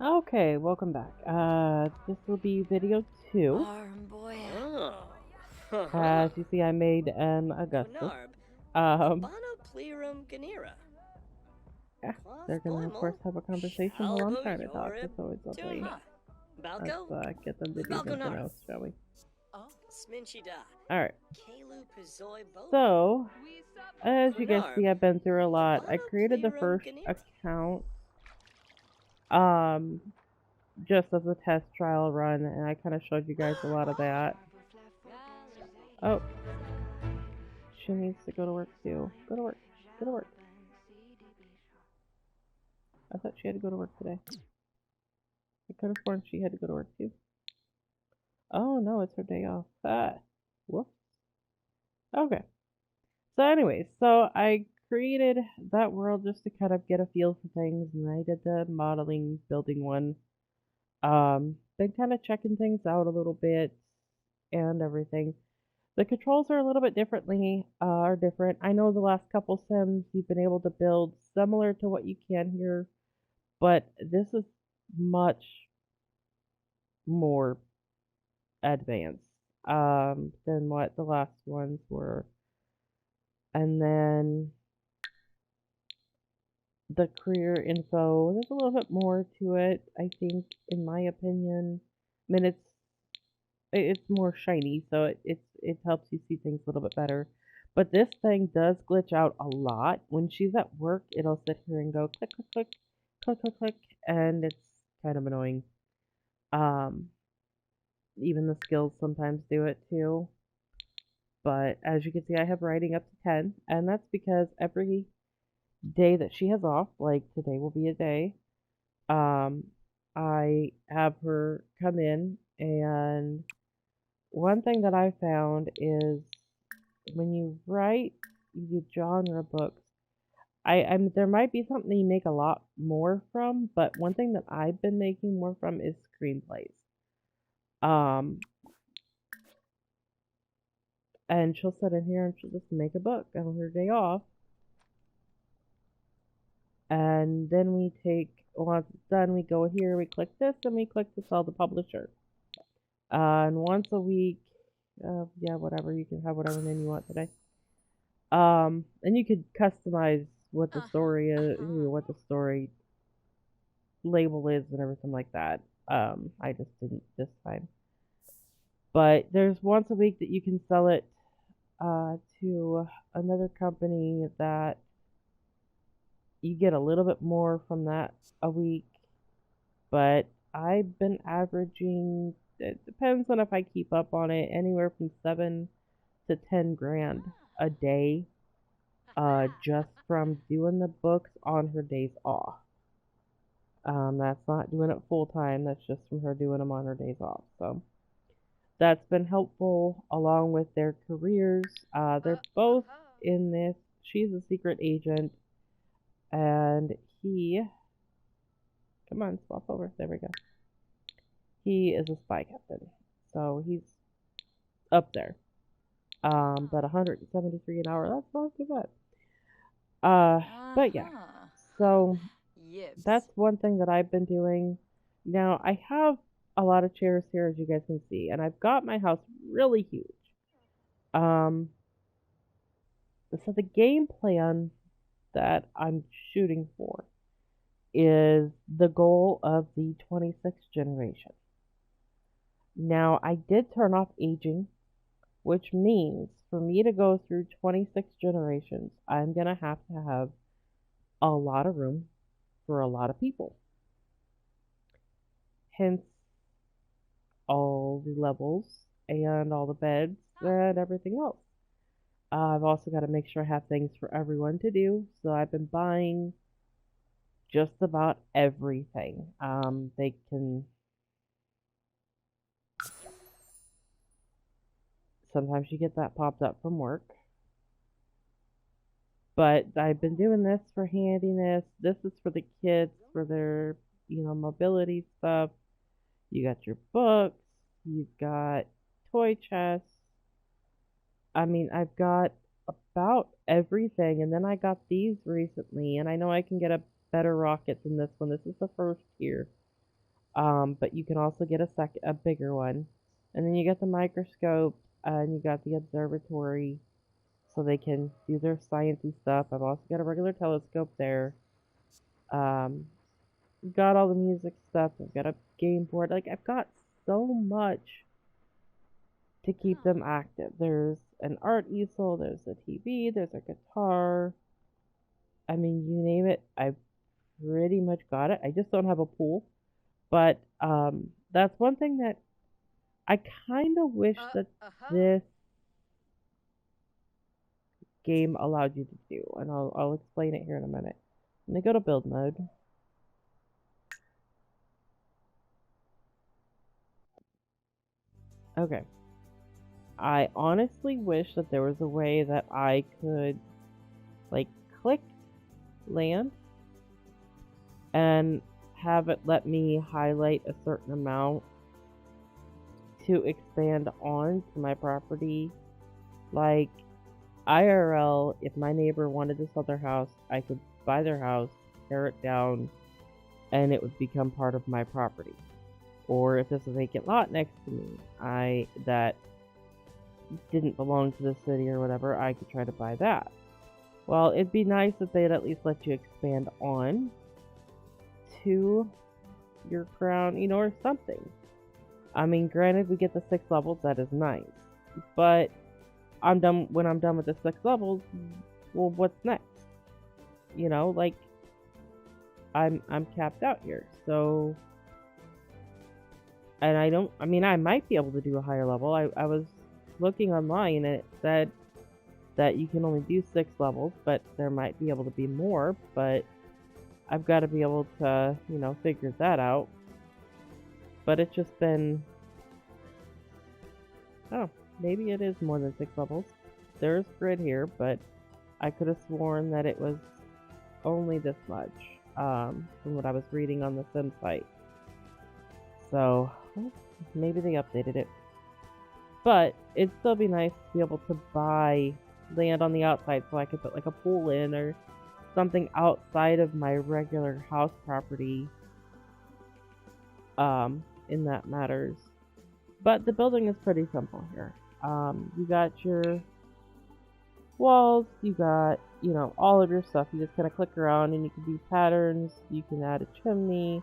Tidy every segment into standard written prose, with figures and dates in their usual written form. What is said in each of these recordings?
Okay, welcome back. This will be video 2. Arm boy. Oh. As you see, I made an Augustus. Narb. Um, Abana plerum ganira. yeah, Cloth they're gonna, of course, glimal. have a conversation while I'm Shalbo trying to talk. yorib. That's always lovely. Tunma. Balco. Let's get them to do Balco something narb. else, shall we? Oh. Sminchida. Alright, Kalu pizoi bo. so, as you guys Narb. see, I've been through a lot. I Abana created the plerum first ganira. account, um, just as a test trial run, and I kind of showed you guys a lot of that. Oh, she needs to go to work too. Go to work. Go to work. I thought she had to go to work today. I could have sworn she had to go to work too. Oh no, it's her day off. Ah, whoops. Okay. So anyways, so I created that world just to kind of get a feel for things, and I did the modeling, building one. Been kind of checking things out a little bit and everything. The controls are a little bit different. I know the last couple sims you've been able to build similar to what you can here, but this is much more advanced than what the last ones were. And then the career info, there's a little bit more to it, I think, in my opinion. I mean, it's more shiny, so it helps you see things a little bit better. But this thing does glitch out a lot. When she's at work, it'll sit here and go click, click, click, click, click, click, and it's kind of annoying. Um, Even the skills sometimes do it too. But as you can see, I have writing up to 10, and that's because every day that she has off, like today will be a day, um, I have her come in, and one thing that I found is when you write the genre books, there might be something you make a lot more from, but one thing that I've been making more from is screenplays. Um, and she'll sit in here and she'll just make a book on her day off. And then once it's done, we go here, we click this, and we click to sell the publisher. And once a week, yeah, whatever, you can have whatever name you want today. And you could customize what the story is, what the story label is, and everything like that. I just didn't this time. But there's once a week that you can sell it to another company that you get a little bit more from that a week. But I've been averaging, it depends on if I keep up on it, anywhere from 7 to 10 grand a day, just from doing the books on her days off. That's not doing it full time, that's just from her doing them on her days off. So that's been helpful along with their careers. They're both in this. She's a secret agent, and come on, swap over. There we go. He is a spy captain, so he's up there. But 173 an hour, that's not too bad. But yeah, so that's one thing that I've been doing. Now, I have a lot of chairs here, as you guys can see, and I've got my house really huge. So the game plan that I'm shooting for is the goal of the 26th generation. Now, I did turn off aging, which means for me to go through 26 generations, I'm going to have a lot of room for a lot of people. Hence, all the levels and all the beds and everything else. I've also got to make sure I have things for everyone to do, so I've been buying just about everything. They can... Sometimes you get that popped up from work. But I've been doing this for handiness. This is for the kids, for their, mobility stuff. You got your books. You've got toy chests. I mean, I've got about everything. And then I got these recently. And I know I can get a better rocket than this one. This is the first tier. But you can also get a bigger one. And then you get the microscope, and you got the observatory, so they can do their sciencey stuff. I've also got a regular telescope there. Um, got all the music stuff. I've got a game board. Like, I've got so much to keep them active. There's an art easel, there's a TV, there's a guitar. I mean, you name it, I've pretty much got it. I just don't have a pool. But that's one thing that I kind of wish that this game allowed you to do, and I'll explain it here in a minute. Let me go to build mode. Okay. I honestly wish that there was a way that I could, like, click land and have it let me highlight a certain amount to expand on to my property. Like, IRL, if my neighbor wanted to sell their house, I could buy their house, tear it down, and it would become part of my property. Or if there's a vacant lot next to me, that didn't belong to the city or whatever, I could try to buy that. Well, it'd be nice if they'd at least let you expand on to your crown, or something. I mean, granted, we get the 6 levels, that is nice. But when I'm done with the 6 levels, well, what's next? Like, I'm capped out here, so... And I might be able to do a higher level. I was looking online, and it said that you can only do 6 levels, but there might be able to be more, but I've got to be able to, figure that out. But it's just been... Oh, maybe it is more than 6 levels. There's grid here, but I could have sworn that it was only this much, from what I was reading on the Sim site. So, maybe they updated it. But it'd still be nice to be able to buy land on the outside so I could put like a pool in or something outside of my regular house property, in that matters. But the building is pretty simple here. You got your walls, you got, all of your stuff. You just kind of click around and you can do patterns, you can add a chimney,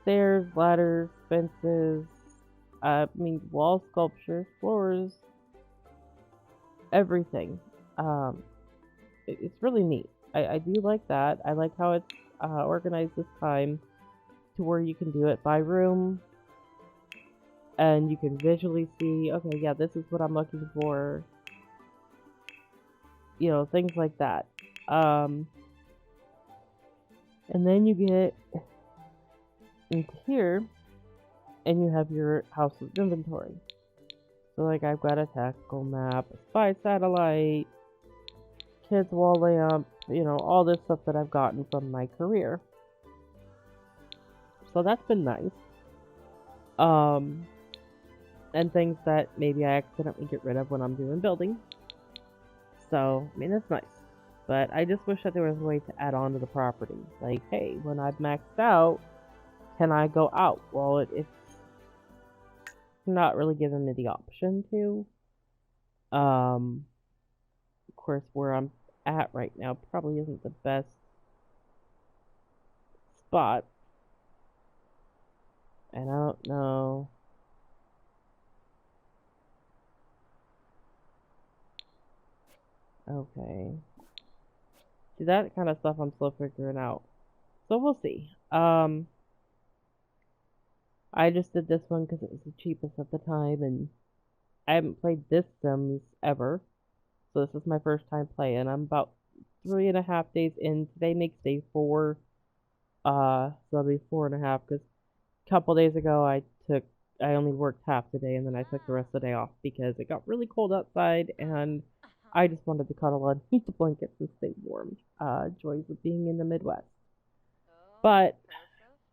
stairs, ladders, fences, wall sculptures, floors, everything. It's really neat. I do like that. I like how it's organized this time to where you can do it by room, and you can visually see, okay, yeah, this is what I'm looking for. Things like that. And then you get into here, and you have your household inventory. So, like, I've got a tactical map, a spy satellite, kids wall lamp, all this stuff that I've gotten from my career. So that's been nice. And things that maybe I accidentally get rid of when I'm doing building. So, that's nice. But I just wish that there was a way to add on to the property. Like, hey, when I've maxed out, can I go out? Well, it's not really giving me the option to. Of course, where I'm at right now probably isn't the best spot. And I don't know. Okay. See, that kind of stuff I'm still figuring out. So we'll see. I just did this one because it was the cheapest at the time, and I haven't played this Sims ever. So this is my first time playing. I'm about 3.5 days in. Today makes day 4. So that'll be 4.5, because a couple days ago I only worked half the day, and then I took the rest of the day off because it got really cold outside, and I just wanted to cuddle underneath the blankets and stay warm. Joys of being in the Midwest. But,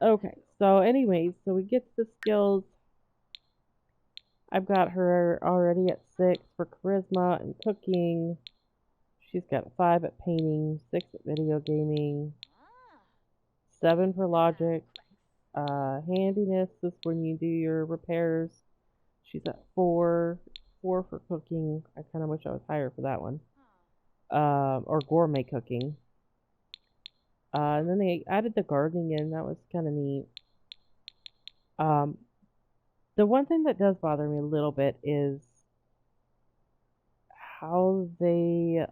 okay, so anyways, so we get to the skills. I've got her already at 6 for charisma and cooking. She's got a 5 at painting, 6 at video gaming, 7 for logic, Handiness is when you do your repairs. She's at 4. 4 for cooking. I kind of wish I was higher for that one. Or gourmet cooking. And then they added the gardening in. That was kind of neat. The one thing that does bother me a little bit is how they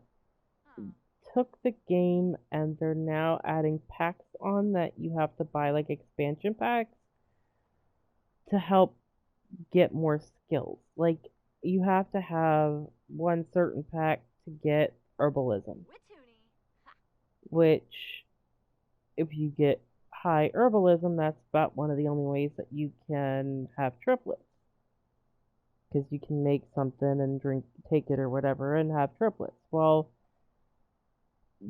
took the game and they're now adding packs on that you have to buy, like expansion packs, to help get more skills. Like, you have to have one certain pack to get herbalism, which, if you get high herbalism, that's about one of the only ways that you can have triplets. Because you can make something and take it or whatever and have triplets. Well,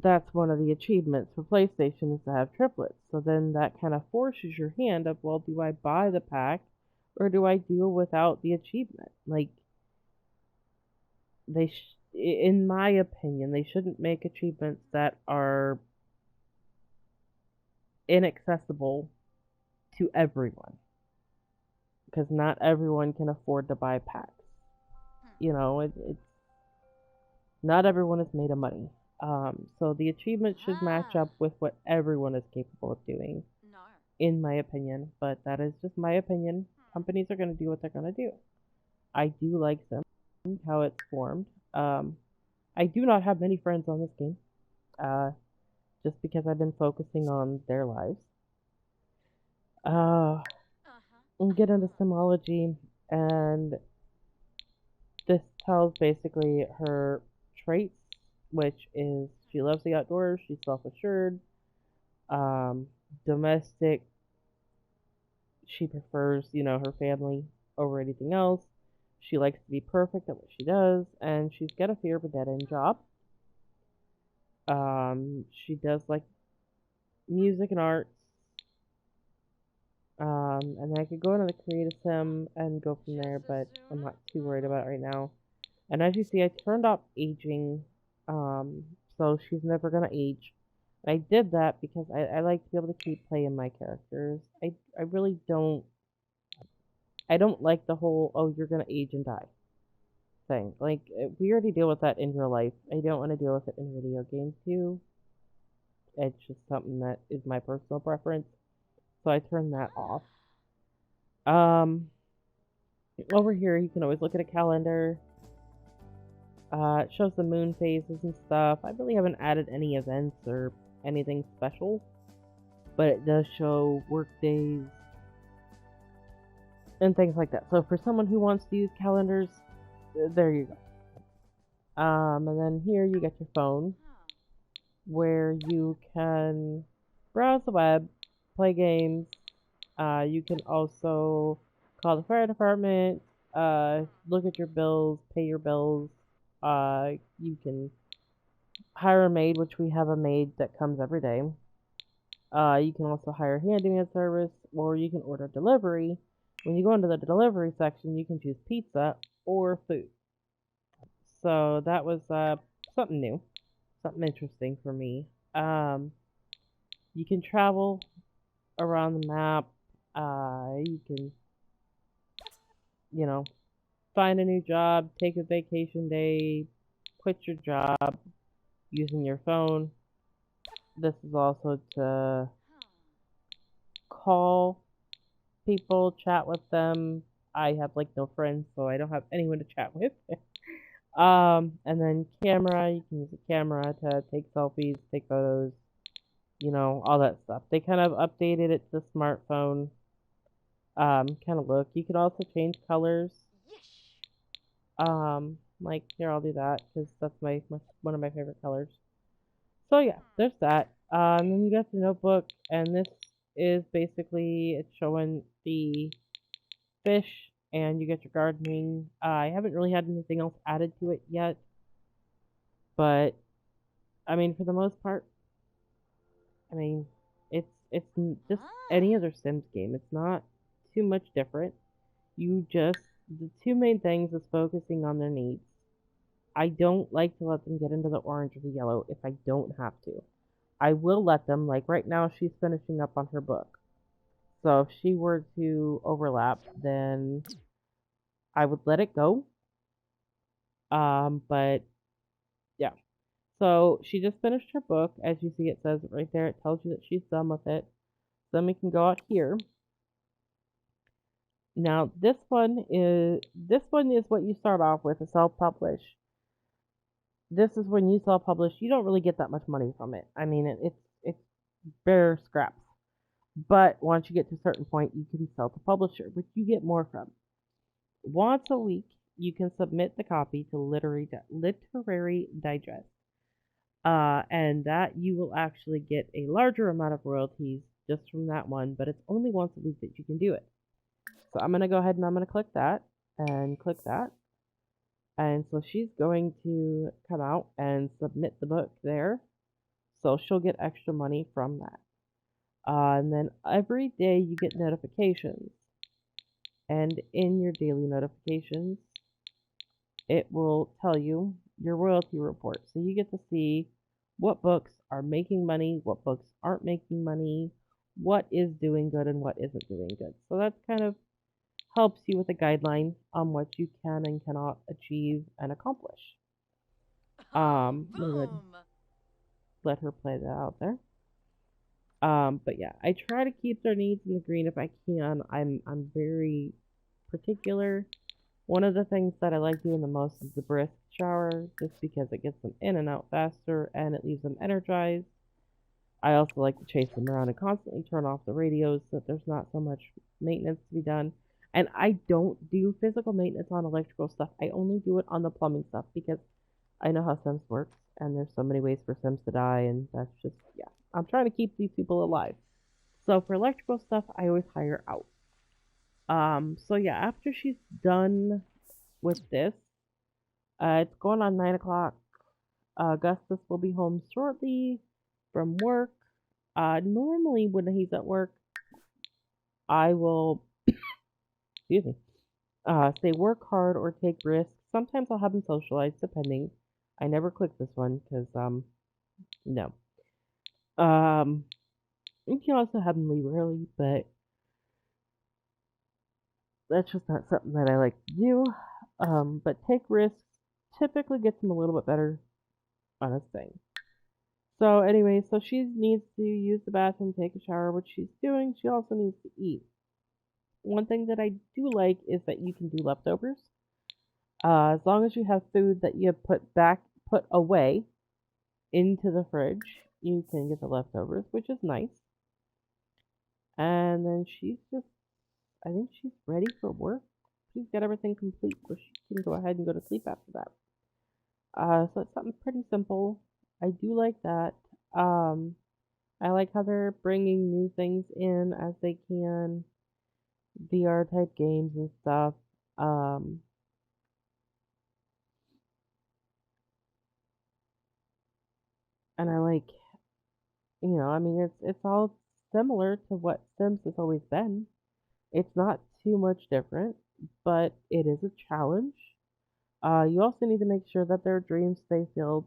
that's one of the achievements for PlayStation, is to have triplets. So then that kind of forces your hand of, well, do I buy the pack or do I deal without the achievement? Like, in my opinion, they shouldn't make achievements that are inaccessible to everyone, because not everyone can afford to buy packs. You know, it's not everyone is made of money. So the achievement should match up with what everyone is capable of doing, in my opinion. But that is just my opinion. Companies are going to do what they're going to do. I do like Sims, how it's formed. I do not have many friends on this game, just because I've been focusing on their lives. We'll get into Simology, and this tells basically her traits, which is she loves the outdoors, she's self-assured, domestic, she prefers, her family over anything else. She likes to be perfect at what she does, and she's got a fear of a dead-end job. She does like music and arts. And I could go into the creative sim and go from there, but I'm not too worried about it right now. And as you see, I turned off aging, so she's never gonna age. I did that because I like to be able to keep playing my characters. I really don't. I don't like the whole, oh, you're gonna age and die thing. Like, we already deal with that in real life. I don't want to deal with it in video games too. It's just something that is my personal preference. So I turned that off. Over here, you can always look at a calendar. It shows the moon phases and stuff. I really haven't added any events or anything special, but it does show work days and things like that. So for someone who wants to use calendars, there you go. And then here you get your phone, where you can browse the web, play games. You can also call the fire department, look at your bills, pay your bills. You can hire a maid, which we have a maid that comes every day. You can also hire a handyman service, or you can order delivery. When you go into the delivery section, you can choose pizza or food. So that was something new, something interesting for me. You can travel around the map. You can, find a new job, take a vacation day, quit your job using your phone. This is also to call people, chat with them. I have no friends, so I don't have anyone to chat with. And then camera, you can use a camera to take selfies, take photos, all that stuff. They kind of updated it to the smartphone kind of look. You could also change colors. Here, I'll do that because that's one of my favorite colors. So yeah, there's that. And then you got the notebook, and this is basically, it's showing the fish, and you get your gardening. I haven't really had anything else added to it yet, but I mean, for the most part, I mean, it's just any other Sims game. It's not too much different. The two main things is focusing on their needs. I don't like to let them get into the orange or the yellow if I don't have to. I will let them, like right now she's finishing up on her book. So if she were to overlap, then I would let it go. But yeah. So she just finished her book. As you see, it says right there, it tells you that she's done with it. Then we can go out here. Now this one is what you start off with, a self-publish. This is when you self-publish, you don't really get that much money from it. I mean, it's bare scraps. But once you get to a certain point, you can sell to publisher, which you get more from. Once a week, you can submit the copy to Literary Digest. And that you will actually get a larger amount of royalties just from that one, but it's only once a week that you can do it. So I'm going to go ahead and I'm going to click that and click that. And so she's going to come out and submit the book there. So she'll get extra money from that. And then every day you get notifications. And in your daily notifications, it will tell you your royalty report. So you get to see what books are making money, what books aren't making money, what is doing good and what isn't doing good. So that kind of helps you with a guideline on what you can and cannot achieve and accomplish. Let her play that out there. But yeah, I try to keep their needs in the green if I can. I'm very particular. One of the things that I like doing the most is the brisk shower, just because it gets them in and out faster and it leaves them energized. I also like to chase them around and constantly turn off the radios so that there's not so much maintenance to be done. And I don't do physical maintenance on electrical stuff. I only do it on the plumbing stuff because I know how Sims works and there's so many ways for Sims to die, and that's just, yeah. I'm trying to keep these people alive. So for electrical stuff, I always hire out. So yeah, after she's done with this, it's going on 9 o'clock. Augustus will be home shortly from work. Normally when he's at work, I will, excuse me, say work hard or take risks. Sometimes I'll have him socialize, depending. I never click this one because, no. You can also have him leave early, but that's just not something that I like to do. But take risks typically gets him a little bit better on his thing. So anyway, so she needs to use the bathroom, take a shower, which she's doing. She also needs to eat. One thing that I do like is that you can do leftovers. As long as you have food that you have put away into the fridge, you can get the leftovers, which is nice. And then I think she's ready for work. She's got everything complete, so she can go ahead and go to sleep after that. So it's something pretty simple. I do like that. I like how they're bringing new things in as they can, VR type games and stuff. And I like, I mean, it's all similar to what Sims has always been. It's not too much different, but it is a challenge. You also need to make sure that their dreams stay filled,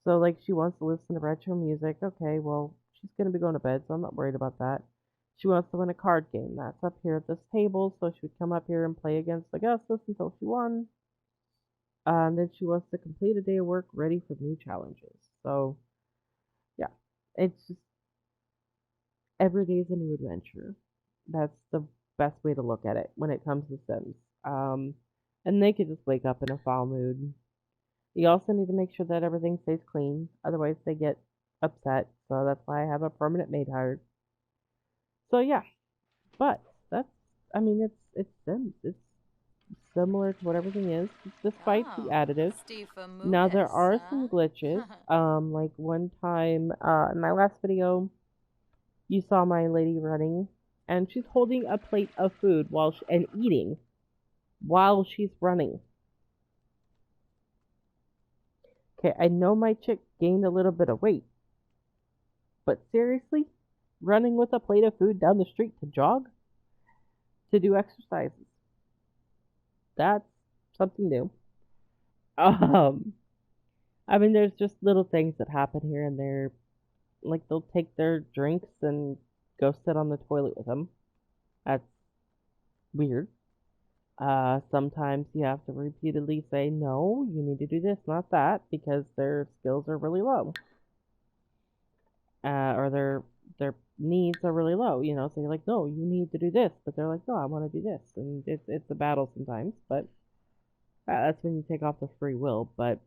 so like she wants to listen to retro music. Okay, well, she's going to be going to bed, so I'm not worried about that. She wants to win a card game. That's up here at this table, so she would come up here and play against Augustus until she won. And then she wants to complete a day of work ready for new challenges. So, yeah, it's just every day is a new adventure. That's the best way to look at it when it comes to Sims. And they could just wake up in a foul mood. You also need to make sure that everything stays clean, otherwise they get upset. So that's why I have a permanent maid hired. So yeah, but I mean, it's Sims. It's similar to what everything is, despite the additives. Now there are some glitches. Like one time, in my last video, you saw my lady running, and she's holding a plate of food and eating while she's running. Okay, I know my chick gained a little bit of weight, but seriously, running with a plate of food down the street to jog, to do exercises, that's something new. I mean, there's just little things that happen here and there, like they'll take their drinks and go sit on the toilet with them. That's weird. Sometimes you have to repeatedly say, no, you need to do this, not that, because their skills are really low. Or their needs are really low, so you're like, no, you need to do this, but they're like, no, I want to do this, and it's a battle sometimes, but that's when you take off the free will, but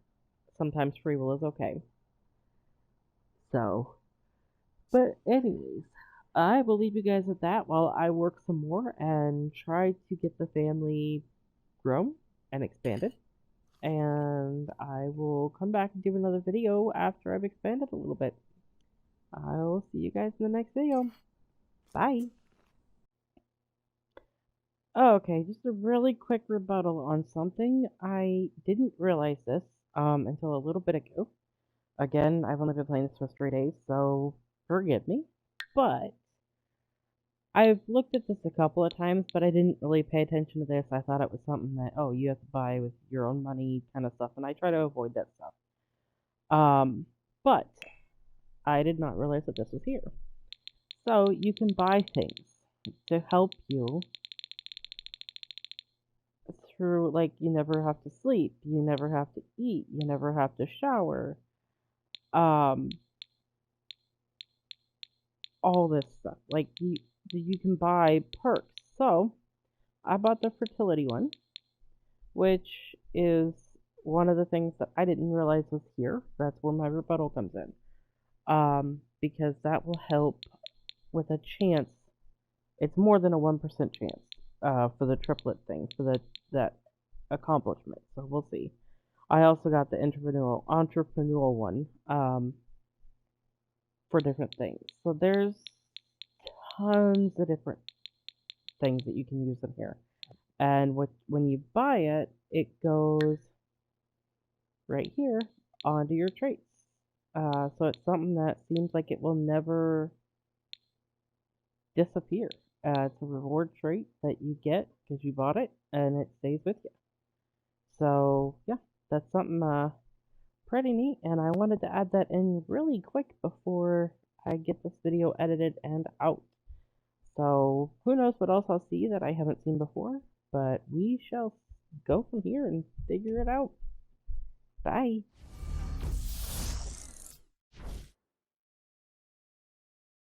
sometimes free will is okay. So, but anyways, I will leave you guys at that while I work some more and try to get the family grown and expanded. And I will come back and do another video after I've expanded a little bit. I'll see you guys in the next video. Bye. Okay, just a really quick rebuttal on something. I didn't realize this until a little bit ago. Again, I've only been playing this for 3 days, so forgive me. But I've looked at this a couple of times, but I didn't really pay attention to this. I thought it was something that, oh, you have to buy with your own money kind of stuff, and I try to avoid that stuff. But I did not realize that this was here. So you can buy things to help you through, like, you never have to sleep, you never have to eat, you never have to shower, all this stuff. Like, you can buy perks. So I bought the fertility one, which is one of the things that I didn't realize was here. That's where my rebuttal comes in. Because that will help with a chance. It's more than a 1% chance for the triplet thing, for that accomplishment. So we'll see. I also got the entrepreneurial one for different things. So there's tons of different things that you can use in here. And when you buy it, it goes right here onto your traits. So it's something that seems like it will never disappear. It's a reward trait that you get because you bought it, and it stays with you. So yeah, that's something pretty neat, and I wanted to add that in really quick before I get this video edited and out. So who knows what else I'll see that I haven't seen before, but we shall go from here and figure it out. Bye.